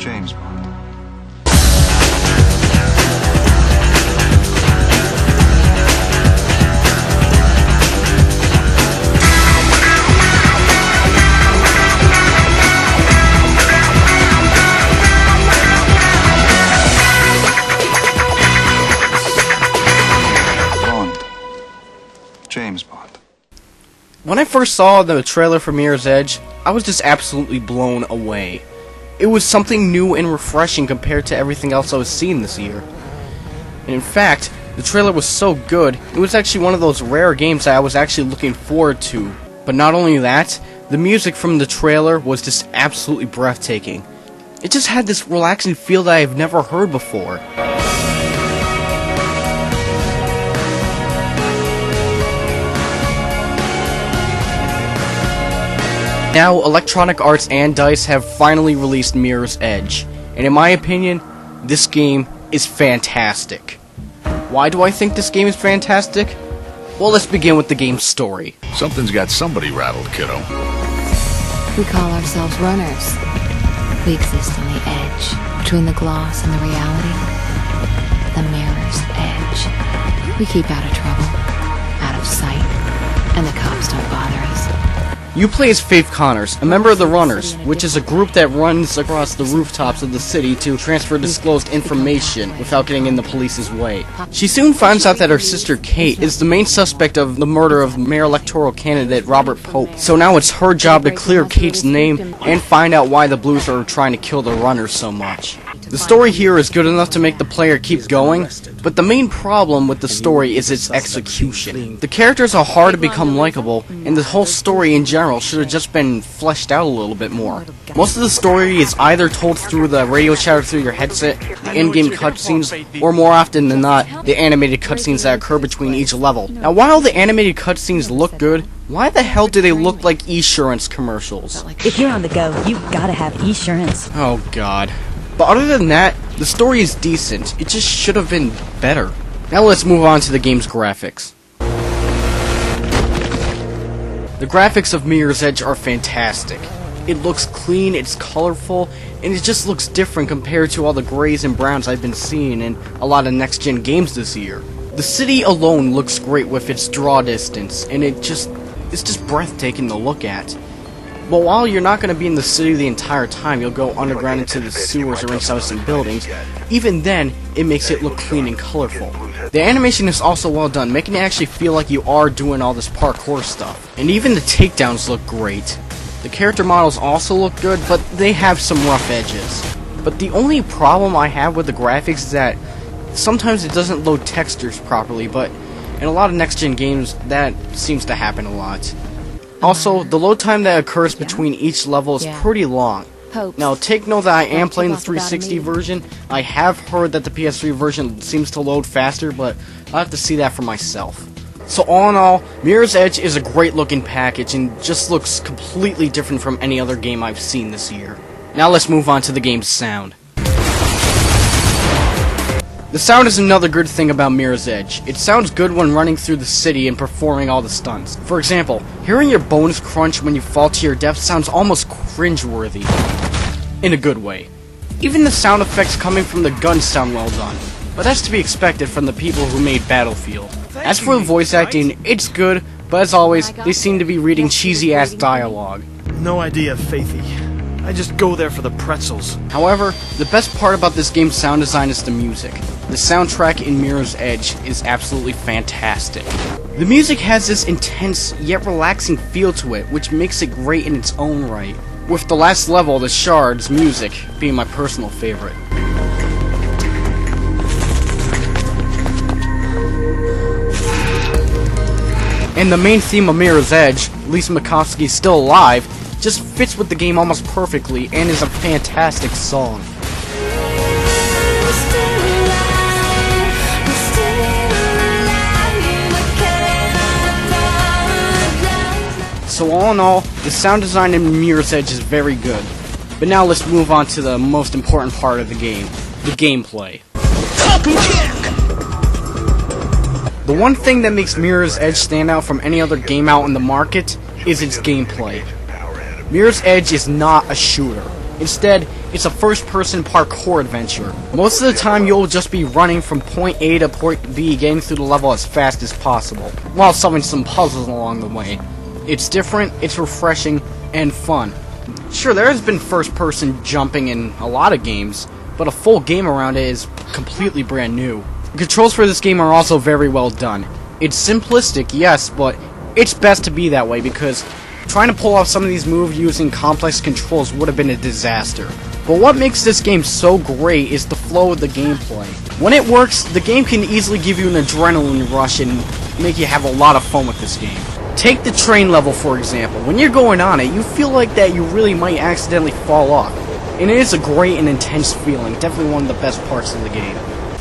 James Bond. James Bond. When I first saw the trailer for Mirror's Edge, I was just absolutely blown away. It was something new and refreshing compared to everything else I was seeing this year. And in fact, the trailer was so good, it was actually one of those rare games that I was actually looking forward to. But not only that, the music from the trailer was just absolutely breathtaking. It just had this relaxing feel that I've never heard before. Now, Electronic Arts and DICE have finally released Mirror's Edge, and in my opinion, this game is fantastic. Why do I think this game is fantastic? Well, let's begin with the game's story. Something's got somebody rattled, kiddo. We call ourselves runners. We exist on the edge, between the gloss and the reality. The mirror's edge. We keep out of trouble, out of sight, and the cops don't bother us. You play as Faith Connors, a member of the Runners, which is a group that runs across the rooftops of the city to transfer disclosed information without getting in the police's way. She soon finds out that her sister Kate is the main suspect of the murder of mayor electoral candidate Robert Pope, so now it's her job to clear Kate's name and find out why the Blues are trying to kill the Runners so much. The story here is good enough to make the player keep going, but the main problem with the story is its execution. The characters are hard to become likable, and the whole story in general should have just been fleshed out a little bit more. Most of the story is either told through the radio chatter through your headset, the in-game cutscenes, or more often than not, the animated cutscenes that occur between each level. Now, while the animated cutscenes look good, why the hell do they look like Esurance commercials? If you're on the go, you've gotta have Esurance. Oh god. But other than that, the story is decent. It just should have been better. Now let's move on to the game's graphics. The graphics of Mirror's Edge are fantastic. It looks clean, it's colorful, and it just looks different compared to all the grays and browns I've been seeing in a lot of next-gen games this year. The city alone looks great with its draw distance, and it's just breathtaking to look at. But while you're not going to be in the city the entire time, you'll go underground into the sewers or inside some buildings. Even then, it makes it look clean and colorful. The animation is also well done, making it actually feel like you are doing all this parkour stuff. And even the takedowns look great. The character models also look good, but they have some rough edges. But the only problem I have with the graphics is that sometimes it doesn't load textures properly, but in a lot of next-gen games, that seems to happen a lot. Also, the load time that occurs between each level is pretty long. Now, take note that I am playing the 360 version. I have heard that the PS3 version seems to load faster, but I'll have to see that for myself. So all in all, Mirror's Edge is a great looking package and just looks completely different from any other game I've seen this year. Now let's move on to the game's sound. The sound is another good thing about Mirror's Edge. It sounds good when running through the city and performing all the stunts. For example, hearing your bones crunch when you fall to your death sounds almost cringeworthy. In a good way. Even the sound effects coming from the guns sound well done. But that's to be expected from the people who made Battlefield. As for the voice acting, it's good, but as always, they seem to be reading cheesy-ass dialogue. No idea, Faithy. I just go there for the pretzels. However, the best part about this game's sound design is the music. The soundtrack in Mirror's Edge is absolutely fantastic. The music has this intense yet relaxing feel to it, which makes it great in its own right. With the last level, the Shard's music being my personal favorite. And the main theme of Mirror's Edge, Lisa Makovsky's Still Alive, just fits with the game almost perfectly and is a fantastic song. So all in all, the sound design in Mirror's Edge is very good. But now let's move on to the most important part of the game, the gameplay. The one thing that makes Mirror's Edge stand out from any other game out in the market is its gameplay. Mirror's Edge is not a shooter. Instead, it's a first-person parkour adventure. Most of the time, you'll just be running from point A to point B, getting through the level as fast as possible, while solving some puzzles along the way. It's different, it's refreshing, and fun. Sure, there has been first-person jumping in a lot of games, but a full game around it is completely brand new. The controls for this game are also very well done. It's simplistic, yes, but it's best to be that way because trying to pull off some of these moves using complex controls would have been a disaster. But what makes this game so great is the flow of the gameplay. When it works, the game can easily give you an adrenaline rush and make you have a lot of fun with this game. Take the train level for example. When you're going on it, you feel like that you really might accidentally fall off. And it is a great and intense feeling, definitely one of the best parts of the game.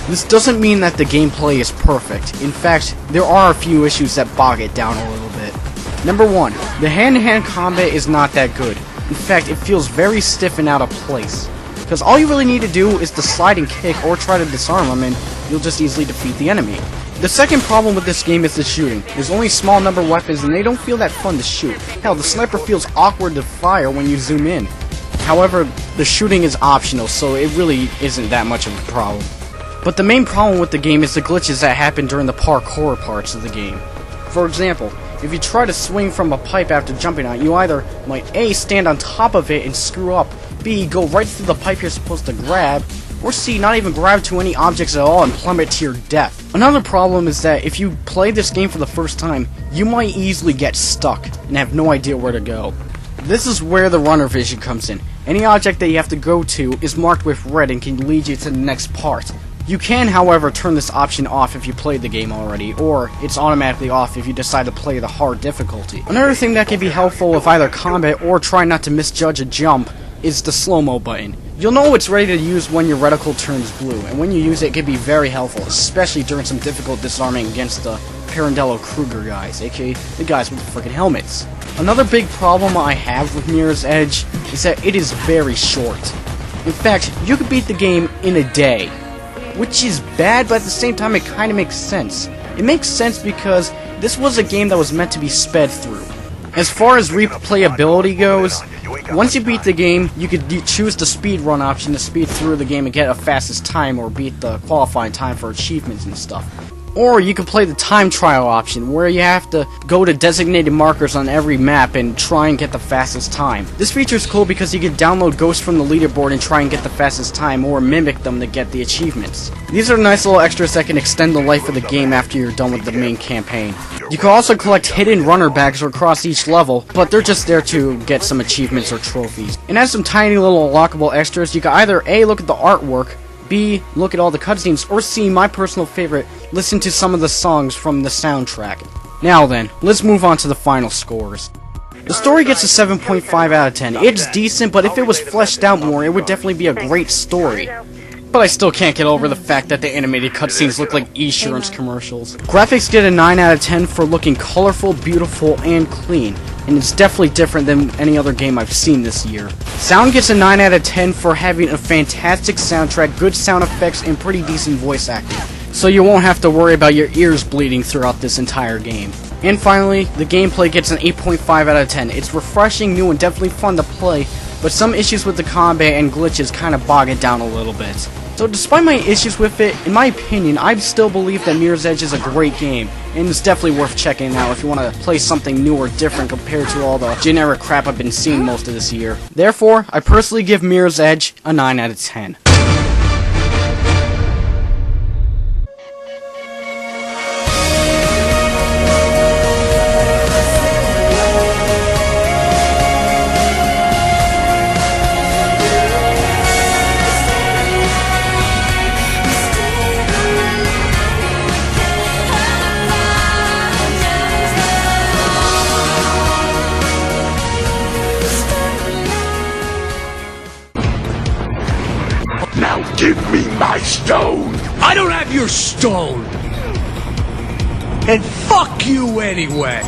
This doesn't mean that the gameplay is perfect. In fact, there are a few issues that bog it down a little bit. Number 1, the hand-to-hand combat is not that good. In fact, it feels very stiff and out of place. Because all you really need to do is to slide and kick or try to disarm them and you'll just easily defeat the enemy. The second problem with this game is the shooting. There's only a small number of weapons and they don't feel that fun to shoot. Hell, the sniper feels awkward to fire when you zoom in. However, the shooting is optional, so it really isn't that much of a problem. But the main problem with the game is the glitches that happen during the parkour parts of the game. For example, if you try to swing from a pipe after jumping on it, you either might A, stand on top of it and screw up, B, go right through the pipe you're supposed to grab, or C, not even grab to any objects at all and plummet to your death. Another problem is that if you play this game for the first time, you might easily get stuck and have no idea where to go. This is where the runner vision comes in. Any object that you have to go to is marked with red and can lead you to the next part. You can, however, turn this option off if you played the game already, or it's automatically off if you decide to play the hard difficulty. Another thing that can be helpful with either combat or trying not to misjudge a jump is the slow-mo button. You'll know it's ready to use when your reticle turns blue, and when you use it can be very helpful, especially during some difficult disarming against the Pirandello Kruger guys, aka the guys with the freaking helmets. Another big problem I have with Mirror's Edge is that it is very short. In fact, you could beat the game in a day, which is bad, but at the same time it kind of makes sense. It makes sense because this was a game that was meant to be sped through. As far as replayability goes, once you beat the game, you could choose the speedrun option to speed through the game and get a fastest time or beat the qualifying time for achievements and stuff. Or you can play the time trial option, where you have to go to designated markers on every map and try and get the fastest time. This feature is cool because you can download ghosts from the leaderboard and try and get the fastest time, or mimic them to get the achievements. These are nice little extras that can extend the life of the game after you're done with the main campaign. You can also collect hidden runner bags across each level, but they're just there to get some achievements or trophies. And as some tiny little unlockable extras, you can either A, look at the artwork, B, look at all the cutscenes, or C, my personal favorite, listen to some of the songs from the soundtrack. Now then, let's move on to the final scores. The story gets a 7.5 out of 10. It's decent, but if it was fleshed out more, it would definitely be a great story. But I still can't get over the fact that the animated cutscenes look like insurance commercials. Graphics get a 9 out of 10 for looking colorful, beautiful, and clean. And it's definitely different than any other game I've seen this year. Sound gets a 9 out of 10 for having a fantastic soundtrack, good sound effects, and pretty decent voice acting. So you won't have to worry about your ears bleeding throughout this entire game. And finally, the gameplay gets an 8.5 out of 10. It's refreshing, new, and definitely fun to play, but some issues with the combat and glitches kind of bog it down a little bit. So despite my issues with it, in my opinion, I still believe that Mirror's Edge is a great game, and it's definitely worth checking out if you want to play something new or different compared to all the generic crap I've been seeing most of this year. Therefore, I personally give Mirror's Edge a 9 out of 10. Now give me my stone! I don't have your stone! And fuck you anyway!